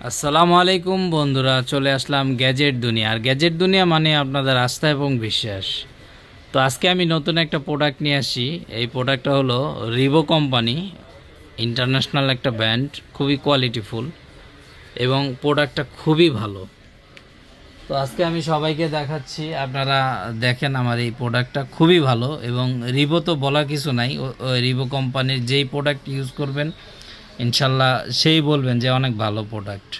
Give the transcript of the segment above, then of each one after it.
আসসালামু আলাইকুম বন্ধুরা, চলে আসলাম গ্যাজেট দুনিয়া। আর গ্যাজেট দুনিয়া মানে আপনাদের আস্থা এবং বিশ্বাস। তো আজকে আমি নতুন একটা প্রোডাক্ট নিয়ে আসি। এই প্রোডাক্টটা হলো রিভো কোম্পানি, ইন্টারন্যাশনাল একটা ব্র্যান্ড, খুবই কোয়ালিটিফুল এবং প্রোডাক্টটা খুবই ভালো। তো আজকে আমি সবাইকে দেখাচ্ছি, আপনারা দেখেন আমার এই প্রোডাক্টটা খুবই ভালো। এবং রিভো তো বলার কিছু নাই, রিভো কোম্পানির যেই প্রোডাক্ট ইউজ করবেন ইনশাল্লাহ সেই বলবেন যে অনেক ভালো প্রোডাক্ট।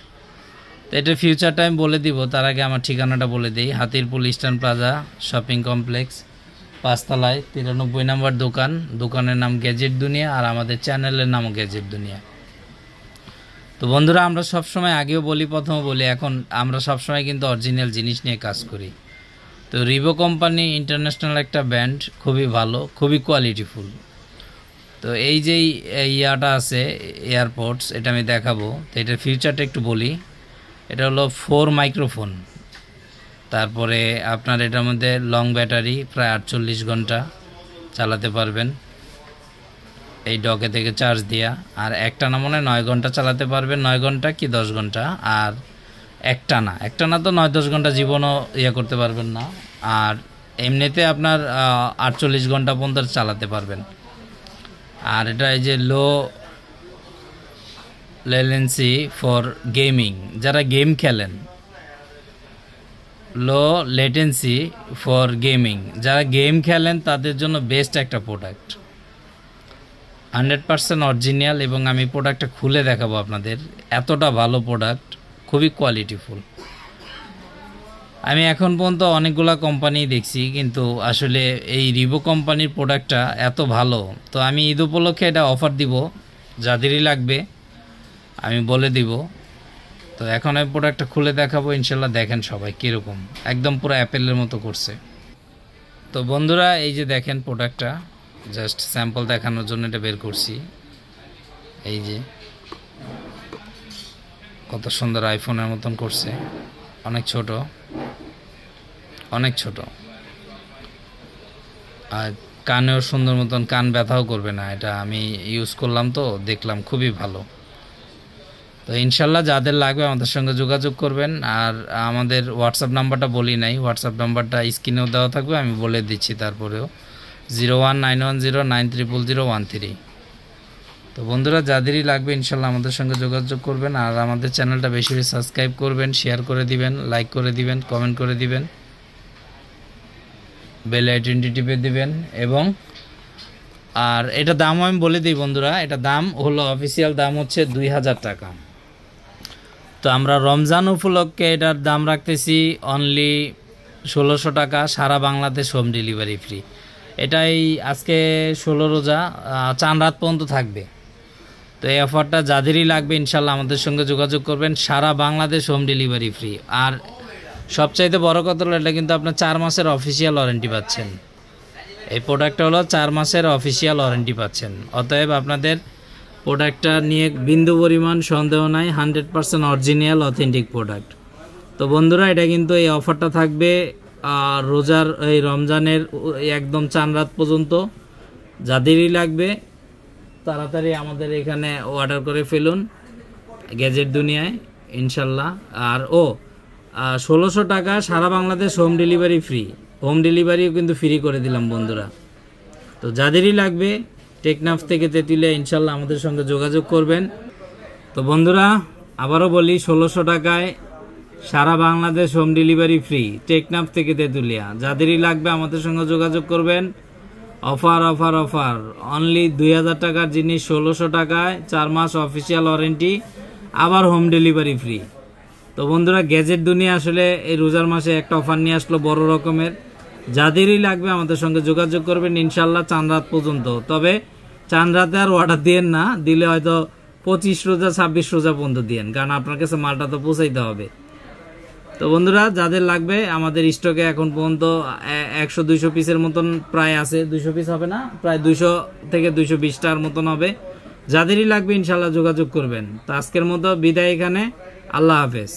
তো এটার ফিউচারটা আমি বলে দিব, তার আগে আমার ঠিকানাটা বলে দিই। Hatirpul eastern plaza shopping complex, 5 তলায় 93 নম্বর দোকান। দোকানের নাম গ্যাজেট দুনিয়া আর আমাদের চ্যানেলের নামও গ্যাজেট দুনিয়া। তো বন্ধুরা, আমরা সবসময় আগেও বলি, প্রথমে বলি, এখন আমরা সবসময় কিন্তু অরিজিনাল জিনিস নিয়ে কাজ করি। তো রিভো কোম্পানি ইন্টারন্যাশনাল একটা ব্র্যান্ড, খুবই ভালো, খুবই কোয়ালিটিফুল। তো এই যে ইয়াটা আছে এয়ারপডস, এটা আমি দেখাবো। তো এটার ফিউচারটা একটু বলি। এটা হলো 4 মাইক্রোফোন, তারপরে আপনার এটার মধ্যে লং ব্যাটারি, প্রায় 48 ঘন্টা চালাতে পারবেন এই ডকে থেকে চার্জ দিয়া। আর একটানা মনে 9 ঘন্টা চালাতে পারবেন, 9 ঘন্টা কি 10 ঘন্টা। আর একটানা তো 9-10 ঘন্টা জীবনও করতে পারবেন না। আর এমনিতে আপনার 48 ঘন্টা পর্যন্ত চালাতে পারবেন। আর এটা এই যে লো লেটেন্সি ফর গেমিং, যারা গেম খেলেন, লো লেটেন্সি ফর গেমিং, যারা গেম খেলেন তাদের জন্য বেস্ট একটা প্রোডাক্ট, 100% অরিজিনাল। এবং আমি প্রোডাক্টটা খুলে দেখাবো আপনাদের, এতটা ভালো প্রোডাক্ট, খুবই কোয়ালিটিফুল। আমি এখন পর্যন্ত অনেকগুলা কোম্পানি দেখছি, কিন্তু আসলে এই রিভো কোম্পানির প্রোডাক্টটা এত ভালো। তো আমি ঈদ উপলক্ষে এটা অফার দিব, যাদেরই লাগবে আমি বলে দিব। তো এখন আমি প্রোডাক্টটা খুলে দেখাবো, ইনশাল্লাহ দেখেন সবাই কীরকম, একদম পুরো অ্যাপেলের মতো করছে। তো বন্ধুরা, এই যে দেখেন প্রোডাক্টটা, জাস্ট স্যাম্পল দেখানোর জন্য এটা বের করছি। এই যে কত সুন্দর আইফোনের মতন করছে, অনেক ছোট, অনেক ছোট। আর কানেও সুন্দর মতন, কান ব্যথাও করবে না। এটা আমি ইউজ করলাম, তো দেখলাম খুবই ভালো। তো ইনশাল্লাহ যাদের লাগবে আমাদের সঙ্গে যোগাযোগ করবেন। আর আমাদের হোয়াটসঅ্যাপ নাম্বারটা বলি নাই, হোয়াটসঅ্যাপ নাম্বারটা স্ক্রিনেও দেওয়া থাকবে, আমি বলে দিচ্ছি তারপরেও, 019109300013। তো বন্ধুরা, যাদেরই লাগবে ইনশাল্লাহ আমাদের সঙ্গে যোগাযোগ করবেন। আর আমাদের চ্যানেলটা বেশি বেশি সাবস্ক্রাইব করবেন, শেয়ার করে দিবেন, লাইক করে দিবেন, কমেন্ট করে দিবেন, বেল আইকনটি টিপে দিবেন। এবং আর এটা দামও আমি বলে দিই বন্ধুরা, এটা দাম হলো, অফিসিয়াল দাম হচ্ছে 2000 টাকা। তো আমরা রমজান উপলক্ষে এটার দাম রাখতেছি অনলি 1600 টাকা, সারা বাংলাদেশ হোম ডেলিভারি ফ্রি। এটাই আজকে 16 রোজা, চাঁদ রাত পর্যন্ত থাকবে। তো এই অফারটা যাদেরই লাগবে ইনশাল্লাহ আমাদের সঙ্গে যোগাযোগ করবেন, সারা বাংলাদেশ হোম ডেলিভারি ফ্রি। আর সবচাইতে বড় কথা হলো, এটা কিন্তু আপনার 4 মাসের অফিসিয়াল ওয়ারেন্টি পাচ্ছেন। এই প্রোডাক্টটা হলো 4 মাসের অফিসিয়াল ওয়ারেন্টি পাচ্ছেন। অতএব আপনাদের প্রোডাক্টটা নিয়ে বিন্দু পরিমাণ সন্দেহ নাই, 100% অরিজিনাল অথেন্টিক প্রোডাক্ট। তো বন্ধুরা, এটা কিন্তু এই অফারটা থাকবে রোজার, এই রমজানের একদম চাঁদ রাত পর্যন্ত। যাদেরই লাগবে তাড়াতাড়ি আমাদের এখানে অর্ডার করে ফেলুন গ্যাজেট দুনিয়ায় ইনশাল্লাহ। আর 1600 টাকা, সারা Bangladesh home delivery free. Home ডেলিভারিও কিন্তু ফ্রি করে দিলাম বন্ধুরা। তো যাদেরই লাগবে টেকনাফ থেকে তেঁতুলিয়া ইনশাল্লাহ আমাদের সঙ্গে যোগাযোগ করবেন। তো বন্ধুরা, আবারও বলি, 1600 টাকায় সারা Bangladesh home delivery free, Teknaf থেকে তেঁতুলিয়া। যাদেরই লাগবে আমাদের সঙ্গে যোগাযোগ করবেন। অফার অফার অফার, অনলি 2000 টাকার জিনিস 1600 টাকায়, 4 মাস অফিসিয়াল ওয়ারেন্টি, আবার হোম ডেলিভারি ফ্রি। তো বন্ধুরা, গ্যাজেট দুনিয়া আসলে এই রোজার মাসে একটা অফার নিয়ে আসলো বড় রকমের। যাদেরই লাগবে আমাদের সঙ্গে যোগাযোগ করবেন ইনশাল্লাহ চাঁদ রাত পর্যন্ত। তবে চাঁদ রাতে আর অর্ডার দিয়েন না, দিলে হয়তো 25 রোজা 26 রোজা পর্যন্ত দিয়েন, কারণ আপনার কাছে মালটা তো পৌঁছাইতে হবে। তো বন্ধুরা, যাদের লাগবে আমাদের স্টকে এখন পর্যন্ত 100-200 পিসের মতন প্রায় আছে, 200 পিস হবে না, প্রায় 200 থেকে 220টার মতন হবে। যাদেরই লাগবে ইনশাল্লাহ যোগাযোগ করবেন। তো আজকের মতো বিদায় এখানে, আল্লাহ হাফেজ।